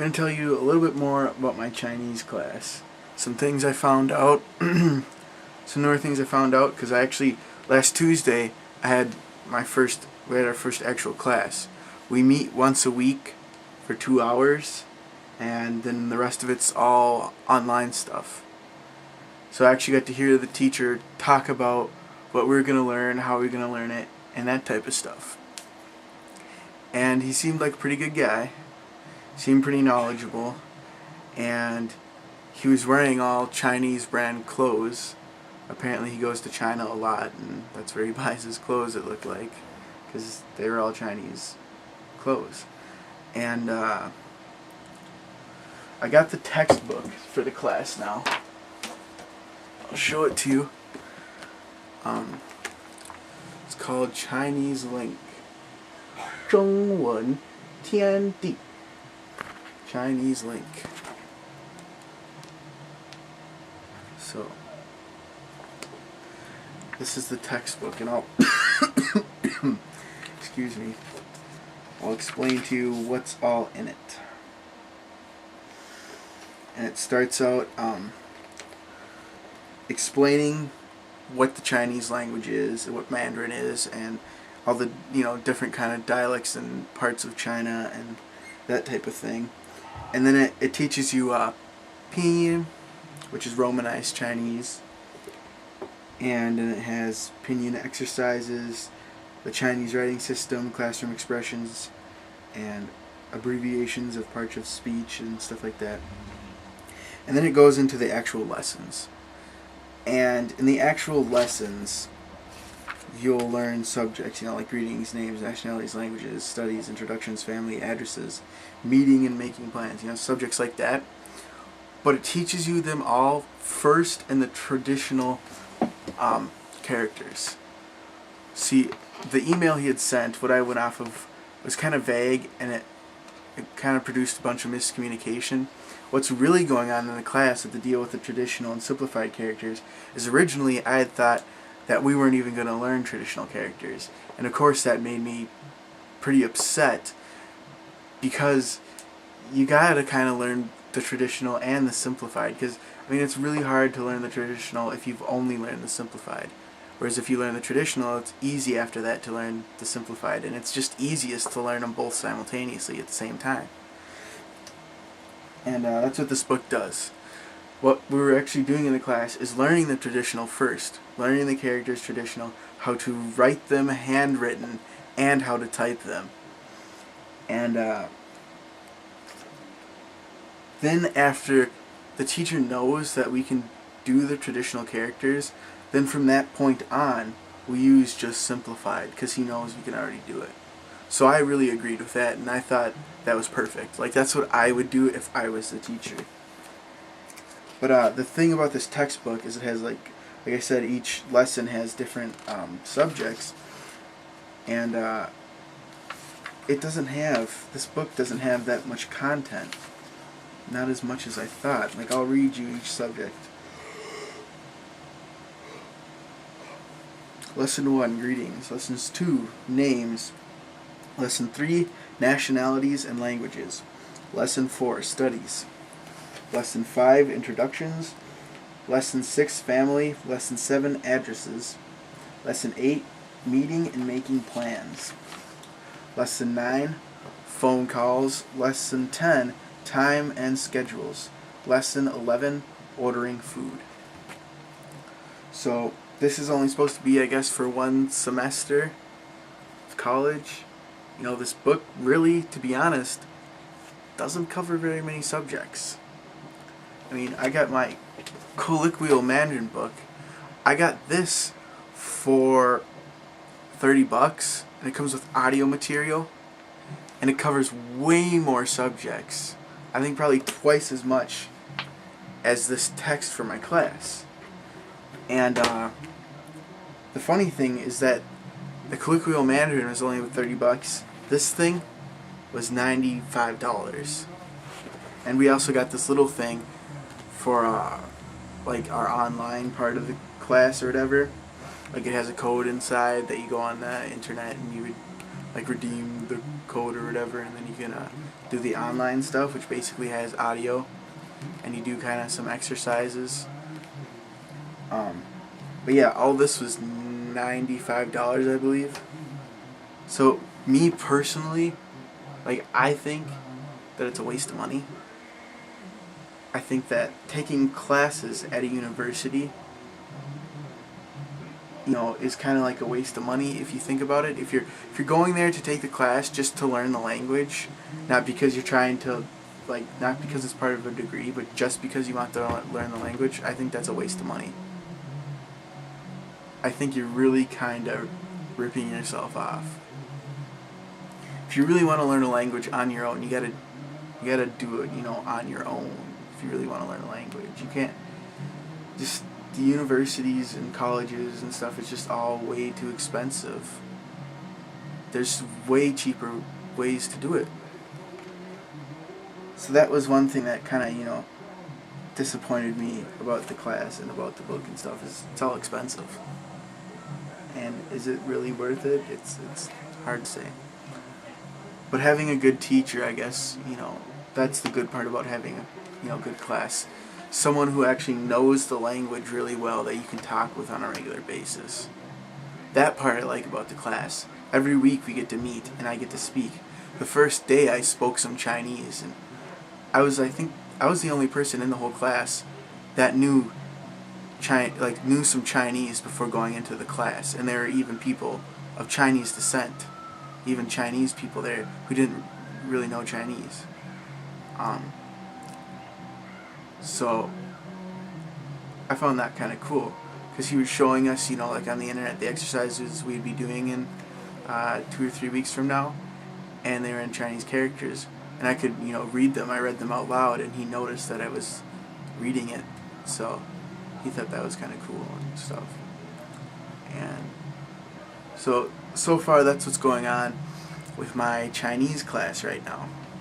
going to tell you a little bit more about my Chinese class. Some things I found out, some newer things I found out, because last Tuesday, we had our first actual class. We meet once a week for 2 hours, and then the rest of it's all online stuff. So I actually got to hear the teacher talk about what we're going to learn, how we're going to learn it, and that type of stuff. And he seemed like a pretty good guy, seemed pretty knowledgeable, and he was wearing all Chinese brand clothes. Apparently he goes to China a lot, and that's where he buys his clothes, it looked like, because they were all Chinese clothes. And I got the textbook for the class now. I'll show it to you. It's called Chinese Link. 中文天地 Chinese Link. So this is the textbook, and I'll excuse me, I'll explain to you what's all in it. And it starts out explaining what the Chinese language is, and what Mandarin is, and all the different kind of dialects and parts of China and that type of thing. And then it teaches you Pinyin, which is Romanized Chinese, and then it has Pinyin exercises, the Chinese writing system, classroom expressions, and abbreviations of parts of speech and stuff like that. And then it goes into the actual lessons. And in the actual lessons, you'll learn subjects, like greetings, names, nationalities, languages, studies, introductions, family, addresses, meeting and making plans, subjects like that. But it teaches you them all first in the traditional characters. See, the email he had sent, what I went off of, was kind of vague, and it kind of produced a bunch of miscommunication. What's really going on in the class with the deal with the traditional and simplified characters is originally I had thought that we weren't even going to learn traditional characters. And of course that made me pretty upset, because you gotta kind of learn the traditional and the simplified, because it's really hard to learn the traditional if you've only learned the simplified. Whereas if you learn the traditional, it's easy after that to learn the simplified, and it's just easiest to learn them both simultaneously at the same time. And that's what this book does. What we were actually doing in the class is learning the traditional first, learning the characters traditional, how to write them handwritten, and how to type them. And then after the teacher knows that we can do the traditional characters, then from that point on, we use just simplified, because he knows we can already do it. So I really agreed with that, and I thought that was perfect. That's what I would do if I was the teacher. But the thing about this textbook is it has, like I said, each lesson has different subjects, and this book doesn't have that much content. Not as much as I thought. I'll read you each subject. Lesson 1, greetings. Lessons 2, names. Lesson 3, nationalities and languages. Lesson 4, studies. Lesson 5, introductions. Lesson 6, family. Lesson 7, addresses. Lesson 8, meeting and making plans. Lesson 9, phone calls. Lesson 10, time and schedules. Lesson 11, ordering food. So this is only supposed to be, I guess, for one semester of college. This book really, to be honest, doesn't cover very many subjects. I got my colloquial Mandarin book. I got this for $30, and it comes with audio material, and it covers way more subjects. I think probably twice as much as this text for my class. And the funny thing is that the colloquial Mandarin was only $30. This thing was $95. And we also got this little thing for our online part of the class or whatever. It has a code inside that you go on the internet and you would like redeem the code or whatever, and then you can do the online stuff, which basically has audio, and you do kind of some exercises. But yeah, all this was $95, I believe. So me personally, like, I think that it's a waste of money. I think that taking classes at a university, is kind of like a waste of money if you think about it. If you're going there to take the class just to learn the language, not because you're trying to, like, not because it's part of a degree, but just because you want to learn the language, I think that's a waste of money. I think you're really kind of ripping yourself off. If you really want to learn a language on your own, you gotta do it, on your own. If you really want to learn a language, you can't just the universities and colleges and stuff. It's just all way too expensive. There's way cheaper ways to do it. So that was one thing that kind of disappointed me about the class and about the book and stuff. Is it's all expensive. And is it really worth it? It's hard to say. But having a good teacher, I guess, that's the good part about having a good class. Someone who actually knows the language really well that you can talk with on a regular basis. That part I like about the class. Every week we get to meet and I get to speak. The first day I spoke some Chinese, and I think I was the only person in the whole class that knew some Chinese before going into the class, and there are even people of Chinese descent, even Chinese people there who didn't really know Chinese. So I found that kind of cool, because he was showing us, like on the internet, the exercises we'd be doing in 2 or 3 weeks from now, and they were in Chinese characters, and I could read them. I read them out loud, and he noticed that I was reading it, so he thought that was kind of cool and stuff. And so far that's what's going on with my Chinese class right now.